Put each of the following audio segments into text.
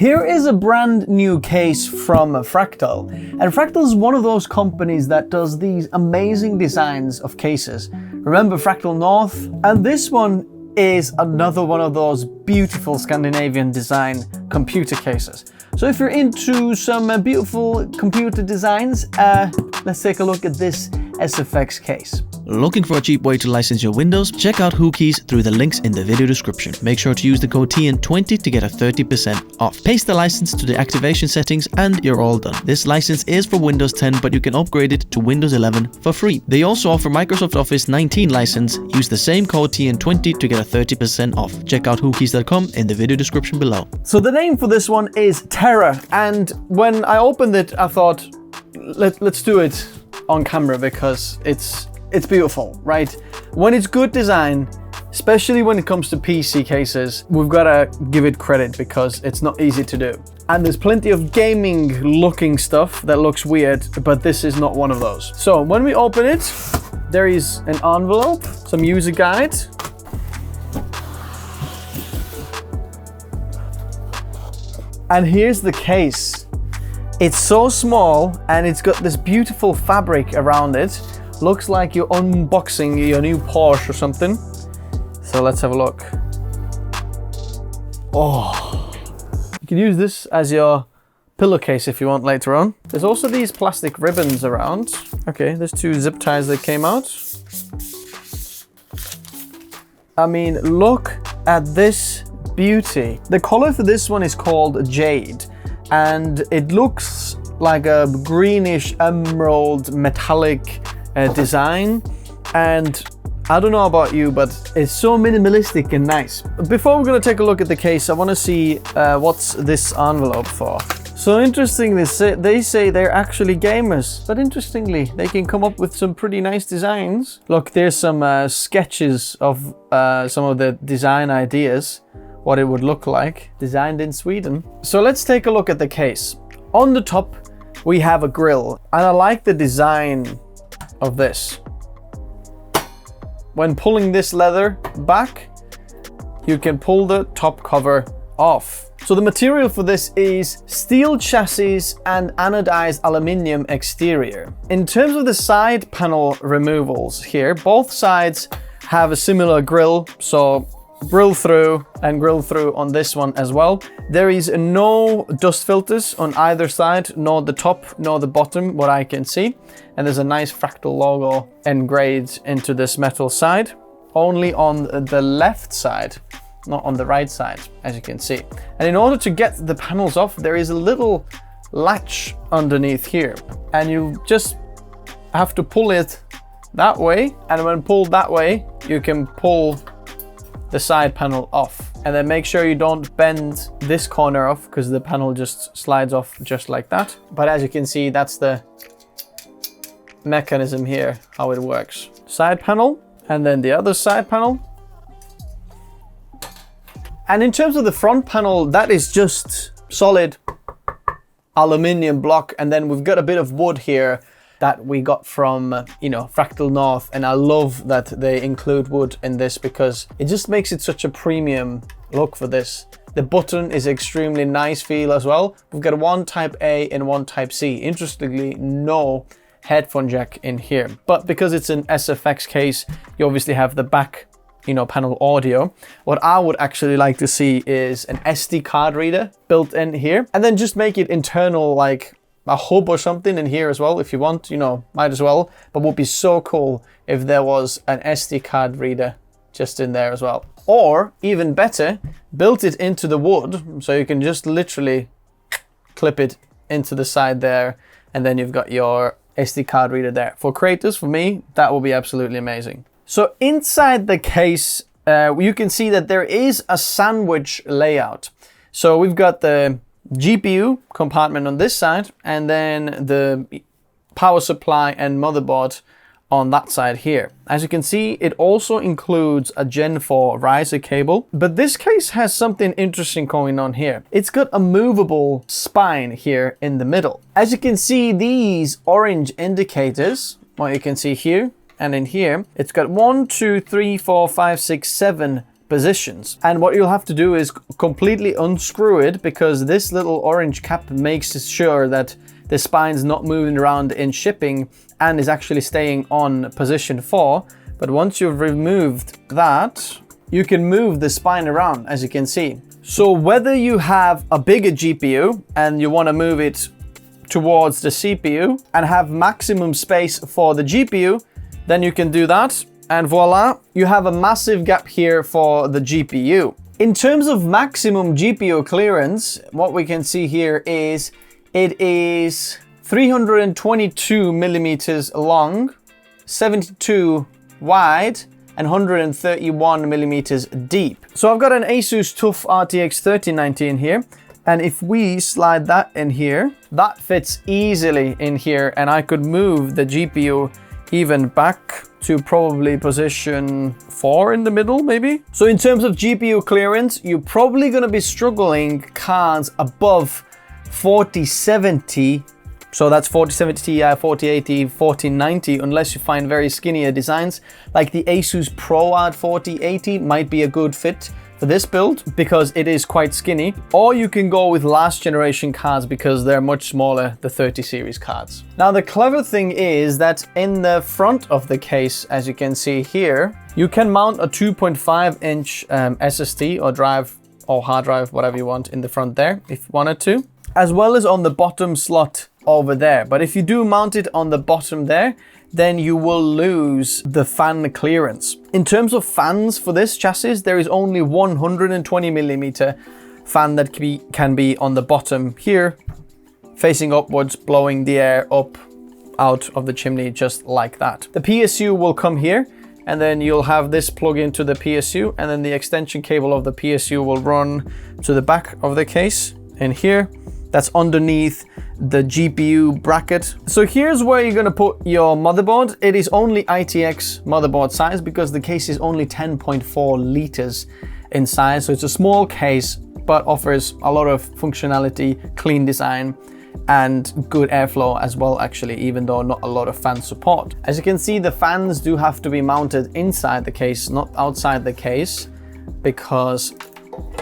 Here is a brand new case from Fractal. And Fractal is one of those companies that does these amazing designs of cases. Remember Fractal North? And this one is another one of those beautiful Scandinavian design computer cases. So if you're into some beautiful computer designs, let's take a look at this SFX case. Looking for a cheap way to license your Windows? Check out WhoKeys through the links in the video description. Make sure to use the code TN20 to get a 30% off. Paste the license to the activation settings and you're all done. This license is for Windows 10, but you can upgrade it to Windows 11 for free. They also offer Microsoft Office 19 license. Use the same code TN20 to get a 30% off. Check out whokeys.com in the video description below. So the name for this one is Terra, and when I opened it, I thought, let's do it on camera because it's beautiful, right? When it's good design, especially when it comes to PC cases, we've got to give it credit because it's not easy to do. And there's plenty of gaming looking stuff that looks weird, but this is not one of those. So when we open it, there is an envelope, some user guide. And here's the case. It's so small and it's got this beautiful fabric around it. Looks like you're unboxing your new Porsche or something. So let's have a look. Oh, you can use this as your pillowcase if you want later on. There's also these plastic ribbons around. Okay, there's two zip ties that came out. I mean, look at this beauty. The color for this one is called Jade, and it looks like a greenish emerald metallic design, and I don't know about you, but it's so minimalistic and nice. Before we're going to take a look at the case, I want to see what's this envelope for. So interestingly, they say they're actually gamers, but interestingly, they can come up with some pretty nice designs. Look, there's some sketches of some of the design ideas, what it would look like, designed in Sweden. So let's take a look at the case. On the top, we have a grill, and I like the design of this. When pulling this leather back, you can pull the top cover off. So the material for this is steel chassis and anodized aluminium exterior. In terms of the side panel removals here, both sides have a similar grill, so grill through and grill through on this one as well. There is no dust filters on either side, nor the top nor the bottom, what I can see. And there's a nice Fractal logo engraved into this metal side, only on the left side, not on the right side, as you can see. And in order to get the panels off, there is a little latch underneath here, and you just have to pull it that way. And when pulled that way, you can pull the side panel off, and then make sure you don't bend this corner off because the panel just slides off just like that. But as you can see, that's the mechanism here, how it works. Side panel, and then the other side panel. And in terms of the front panel, that is just solid aluminium block, and then we've got a bit of wood here that we got from, Fractal North. And I love that they include wood in this because it just makes it such a premium look for this. The button is extremely nice feel as well. We've got one Type A and one Type C. Interestingly, no headphone jack in here. But because it's an SFX case, you obviously have the back, panel audio. What I would actually like to see is an SD card reader built in here, and then just make it internal, like a hub or something in here as well if you want, might as well. But would be so cool if there was an SD card reader just in there as well. Or even better, built it into the wood so you can just literally clip it into the side there, and then you've got your SD card reader there. For creators, for me, that will be absolutely amazing. So inside the case, you can see that there is a sandwich layout. So we've got the GPU compartment on this side, and then the power supply and motherboard on that side here. As you can see, it also includes a Gen 4 riser cable, but this case has something interesting going on here. It's got a movable spine here in the middle. As you can see, these orange indicators, what you can see here and in here, it's got 1, 2, 3, 4, 5, 6, 7 positions. And what you'll have to do is completely unscrew it, because this little orange cap makes sure that the spine's not moving around in shipping and is actually staying on position 4. But once you've removed that, you can move the spine around, as you can see. So whether you have a bigger GPU and you want to move it towards the CPU and have maximum space for the GPU, then you can do that. And voila, you have a massive gap here for the GPU. In terms of maximum GPU clearance, what we can see here is it is 322 millimeters long, 72 wide, and 131 millimeters deep. So I've got an Asus TUF RTX 3090 in here. And if we slide that in here, that fits easily in here. And I could move the GPU even back to probably position 4 in the middle, maybe. So in terms of GPU clearance, you're probably gonna be struggling cards above 4070. So that's 4070 Ti, 4080, 4090, unless you find very skinnier designs. Like the Asus ProArt 4080 might be a good fit for this build because it is quite skinny. Or you can go with last generation cards because they're much smaller, the 30 series cards. Now the clever thing is that in the front of the case, as you can see here, you can mount a 2.5 inch SSD or drive or hard drive, whatever you want in the front there, if you wanted to, as well as on the bottom slot over there. But if you do mount it on the bottom there, then you will lose the fan clearance. In terms of fans for this chassis, there is only 120 millimeter fan that can be on the bottom here, facing upwards, blowing the air up out of the chimney just like that. The PSU will come here, and then you'll have this plug into the PSU, and then the extension cable of the PSU will run to the back of the case in here. That's underneath the GPU bracket. So here's where you're gonna put your motherboard. It is only ITX motherboard size because the case is only 10.4 liters in size. So it's a small case, but offers a lot of functionality, clean design, and good airflow as well, actually, even though not a lot of fan support. As you can see, the fans do have to be mounted inside the case, not outside the case, because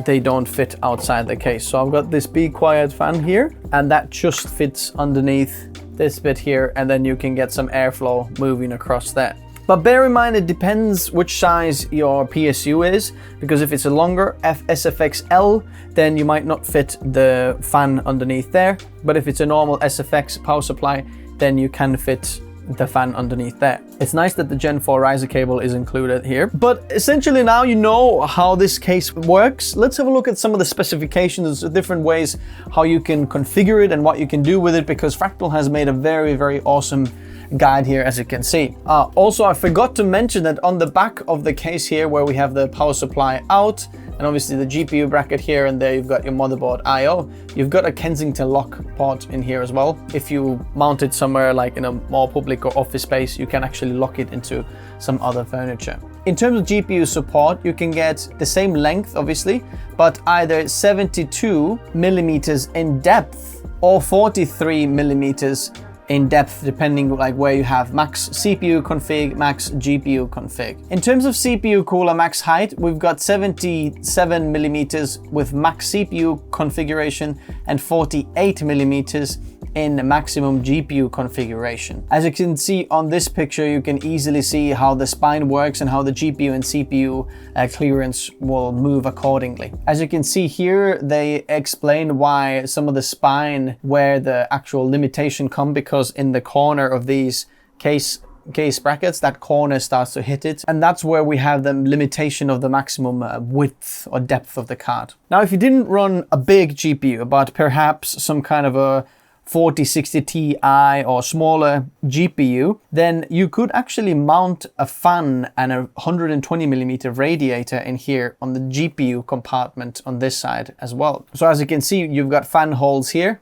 they don't fit outside the case. So I've got this Be Quiet fan here, and that just fits underneath this bit here, and then you can get some airflow moving across there. But bear in mind, it depends which size your PSU is, because if it's a longer SFX-L, then you might not fit the fan underneath there. But if it's a normal SFX power supply, then you can fit the fan underneath there. It's nice that the Gen 4 riser cable is included here. But essentially now you know how this case works. Let's have a look at some of the specifications, different ways how you can configure it and what you can do with it, because Fractal has made a very, very awesome guide here, as you can see. Also, I forgot to mention that on the back of the case here, where we have the power supply out, and obviously the GPU bracket here, and there you've got your motherboard I/O. You've got a Kensington lock port in here as well. If you mount it somewhere like in a more public or office space, you can actually lock it into some other furniture. In terms of GPU support, you can get the same length, obviously, but either 72 millimeters in depth or 43 millimeters in depth, depending like where you have max CPU config, max GPU config. In terms of CPU cooler max height, we've got 77 millimeters with max CPU configuration and 48 millimeters in maximum GPU configuration. As you can see on this picture, you can easily see how the spine works and how the GPU and CPU clearance will move accordingly. As you can see here, they explain why some of the spine, where the actual limitation come, because in the corner of these case brackets, that corner starts to hit it, and that's where we have the limitation of the maximum width or depth of the card. Now, if you didn't run a big GPU, but perhaps some kind of a 4060 Ti or smaller GPU, then you could actually mount a fan and a 120 millimeter radiator in here on the GPU compartment on this side as well. So as you can see, you've got fan holes here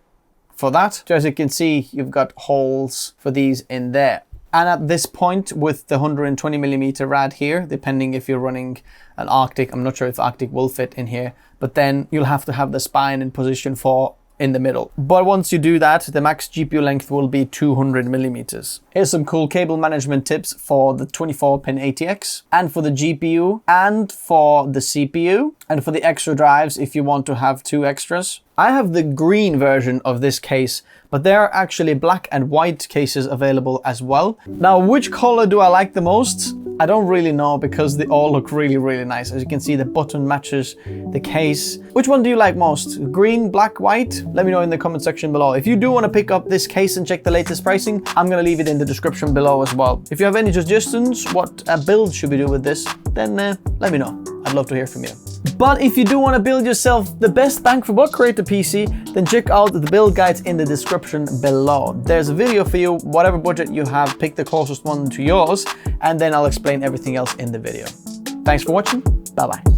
for that. So as you can see, you've got holes for these in there. And at this point, with the 120 millimeter rad here, depending if you're running an Arctic, I'm not sure if Arctic will fit in here, but then you'll have to have the spine in position 4 in the middle. But once you do that, the max GPU length will be 200 millimeters. Here's some cool cable management tips for the 24-pin ATX, and for the GPU, and for the CPU, and for the extra drives if you want to have 2 extras. I have the green version of this case, but there are actually black and white cases available as well. Now, which color do I like the most? I don't really know, because they all look really, really nice. As you can see, the button matches the case. Which one do you like most? Green, black, white? Let me know in the comment section below. If you do want to pick up this case and check the latest pricing, I'm going to leave it in the description below as well. If you have any suggestions, what build should we do with this, then let me know. I'd love to hear from you. But if you do want to build yourself the best bang for buck creator PC, then check out the build guides in the description below. There's a video for you, whatever budget you have, pick the closest one to yours, and then I'll explain everything else in the video. Thanks for watching, bye bye.